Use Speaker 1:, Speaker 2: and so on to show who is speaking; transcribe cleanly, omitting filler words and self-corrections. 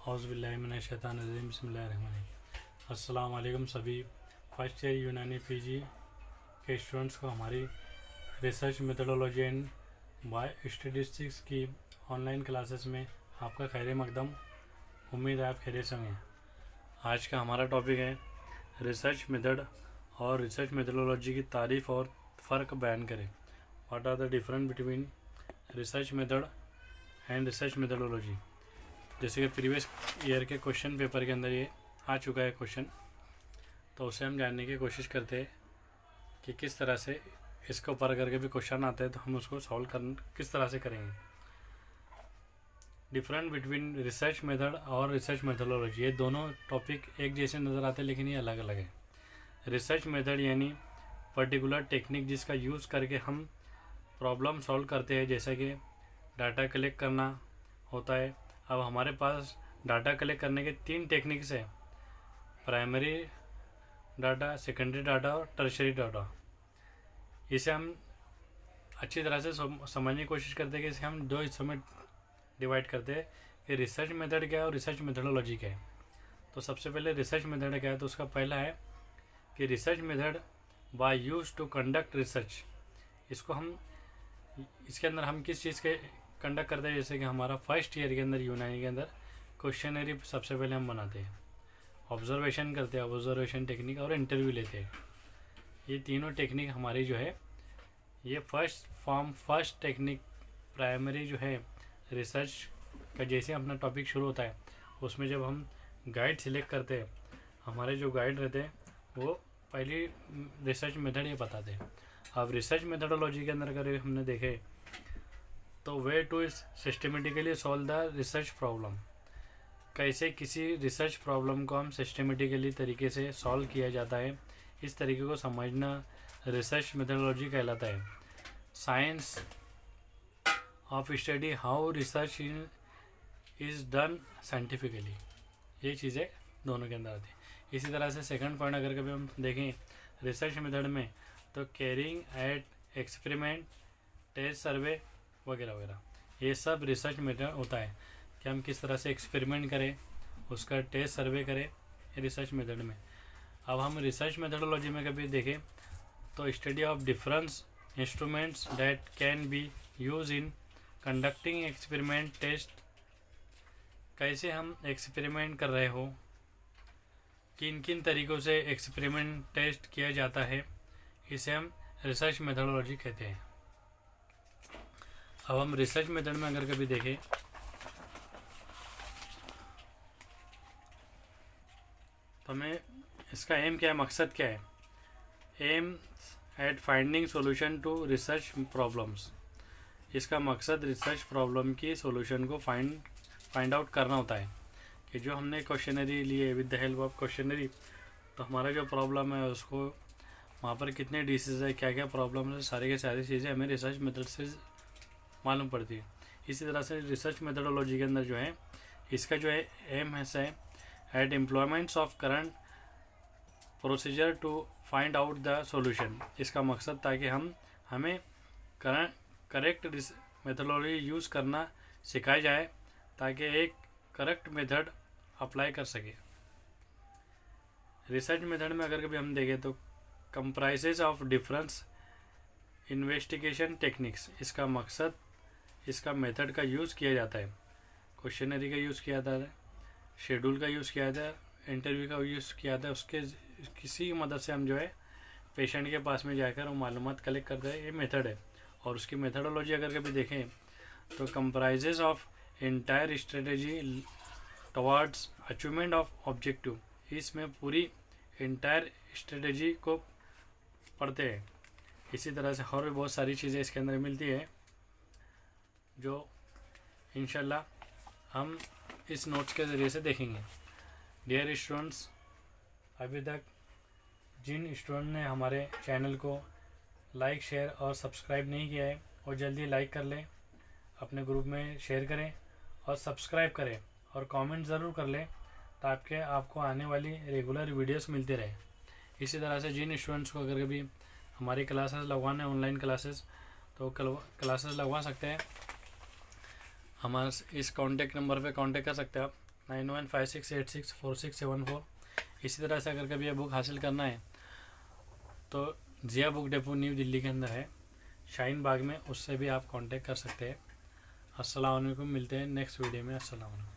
Speaker 1: औज़ुबिल्लाहिमिनश्शैतानिर्रजीम बिस्मिल्लाहिर्रहमानिर्रहीम। अस्सलाम वालेकुम सभी फर्स्ट ईयर यूनानी पीजी के स्टूडेंट्स को हमारी research methodology and biostatistics की ऑनलाइन क्लासेस में आपका खैर मकदम। उम्मीद है आप खैरियत से होंगे। आज का हमारा टॉपिक है रिसर्च मेथड और रिसर्च मेथोडोलॉजी की तारीफ़ और फ़र्क बयान करें। What are the difference between research method and research methodology. जैसे कि प्रीवियस ईयर के क्वेश्चन पेपर के अंदर ये आ चुका है क्वेश्चन, तो उसे हम जानने की कोशिश करते हैं कि किस तरह से इसके ऊपर अगर कभी क्वेश्चन आता है तो हम उसको सॉल्व किस तरह से करेंगे। डिफरेंट बिटवीन रिसर्च मेथड और रिसर्च मेथोडोलॉजी, ये दोनों टॉपिक एक जैसे नज़र आते हैं लेकिन ये अलग अलग है। रिसर्च मेथड यानी पर्टिकुलर टेक्निक जिसका यूज़ करके हम प्रॉब्लम सॉल्व करते हैं, जैसे कि डाटा कलेक्ट करना होता है। अब हमारे पास डाटा कलेक्ट करने के 3 टेक्निक्स है, प्राइमरी डाटा, सेकेंडरी डाटा और टर्शरी डाटा। इसे हम अच्छी तरह से समझने की कोशिश करते हैं कि इसे हम 2 हिस्सों में डिवाइड करते हैं कि रिसर्च मेथड क्या है और रिसर्च मेथोडोलॉजी क्या है। तो सबसे पहले रिसर्च मेथड क्या है, तो उसका पहला है कि research method by use to conduct research. इसके अंदर हम किस चीज़ के कंडक्ट करते हैं, जैसे कि हमारा फर्स्ट ईयर के अंदर यूनानी के अंदर क्वेश्चनरी सबसे पहले हम बनाते हैं, ऑब्जर्वेशन करते हैं, ऑब्जर्वेशन टेक्निक और इंटरव्यू लेते हैं। ये तीनों टेक्निक हमारी जो है ये फर्स्ट टेक्निक प्राइमरी जो है रिसर्च का, जैसे अपना टॉपिक शुरू होता है उसमें जब हम गाइड सिलेक्ट करते हैं, हमारे जो गाइड रहते हैं वो पहली रिसर्च मेथड ये बताते हैं। अब रिसर्च मेथोडोलॉजी के अंदर अगर हमने देखे तो way to systematically solve the research problem, कैसे किसी रिसर्च प्रॉब्लम को हम सिस्टमेटिकली तरीके से सॉल्व किया जाता है, इस तरीके को समझना रिसर्च मेथोडोलॉजी कहलाता है। Science of study how research is done scientifically, ये चीज़ें दोनों के अंदर आती है। इसी तरह से सेकंड पॉइंट अगर कभी हम देखें रिसर्च मेथड में, तो कैरिंग एट एक्सपेरिमेंट, टेस्ट सर्वे वगैरह वगैरह, ये सब रिसर्च मेथड होता है कि हम किस तरह से एक्सपेरिमेंट करें, उसका टेस्ट सर्वे करें रिसर्च मेथड में। अब हम रिसर्च मेथोडोलॉजी में कभी देखें तो study of difference instruments that can be use in conducting experiment test, कैसे हम एक्सपेरिमेंट कर रहे हो, किन किन तरीक़ों से एक्सपेरिमेंट टेस्ट किया जाता है, इसे हम रिसर्च मेथोडोलॉजी कहते हैं। अब हम रिसर्च मेथड में अगर कभी देखें तो हमें इसका एम क्या है, मकसद क्या है। Aim at finding solution to research problems, इसका मकसद रिसर्च प्रॉब्लम की सॉल्यूशन को फाइंड आउट करना होता है कि जो हमने क्वेश्चनरी लिए with the help of questionnaire, तो हमारा जो प्रॉब्लम है उसको वहाँ पर कितने डिसीज़ है, क्या क्या प्रॉब्लम है, सारी की सारी चीज़ें हमें रिसर्च मेथड से मालूम पड़ती है। इसी तरह से रिसर्च मेथोडोलॉजी के अंदर जो है इसका जो है एम है at employments of current procedure to find out the solution, इसका मकसद ताकि हमें करेक्ट मेथोडोलॉजी यूज़ करना सिखाया जाए ताकि एक करेक्ट मेथड अप्लाई कर सके। रिसर्च मेथड में अगर कभी हम देखें तो comprises of difference investigation techniques, इसका मकसद इसका मेथड का यूज़ किया जाता है, क्वेश्चनरी का यूज़ किया जाता है, शेड्यूल का यूज़ किया जाता है, इंटरव्यू का यूज़ किया जाता है, उसके किसी की मदद से हम जो है पेशेंट के पास में जाकर वो मालूमात कलेक्ट करते हैं, ये मेथड है। और उसकी मेथोडोलॉजी अगर कभी देखें तो comprises of entire strategy towards achievement of objective, इसमें पूरी इंटायर स्ट्रेटजी को पढ़ते हैं। इसी तरह से और भी बहुत सारी चीज़ें इसके अंदर मिलती है जो इंशाल्लाह हम इस नोट्स के ज़रिए से देखेंगे। डियर स्टूडेंट्स, अभी तक जिन स्टूडेंट ने हमारे चैनल को लाइक, शेयर और सब्सक्राइब नहीं किया है वो जल्दी लाइक कर लें, अपने ग्रुप में शेयर करें और सब्सक्राइब करें और कमेंट ज़रूर कर लें ताकि आपको आने वाली रेगुलर वीडियोस मिलती रहे। इसी तरह से जिन स्टूडेंट्स को अगर कभी हमारी क्लासेस लगवाना है, ऑनलाइन क्लासेस, तो क्लासेस लगवा सकते हैं। हमारे इस कॉन्टेक्ट नंबर पे कांटेक्ट कर सकते हैं आप 9156864674। इसी तरह से अगर कभी ये बुक हासिल करना है तो जिया बुक डेपो न्यू दिल्ली के अंदर है, शाहीन बाग में, उससे भी आप कांटेक्ट कर सकते हैं। अस्सलाम वालेकुम, मिलते हैं नेक्स्ट वीडियो में। अस्सलाम वालेकुम।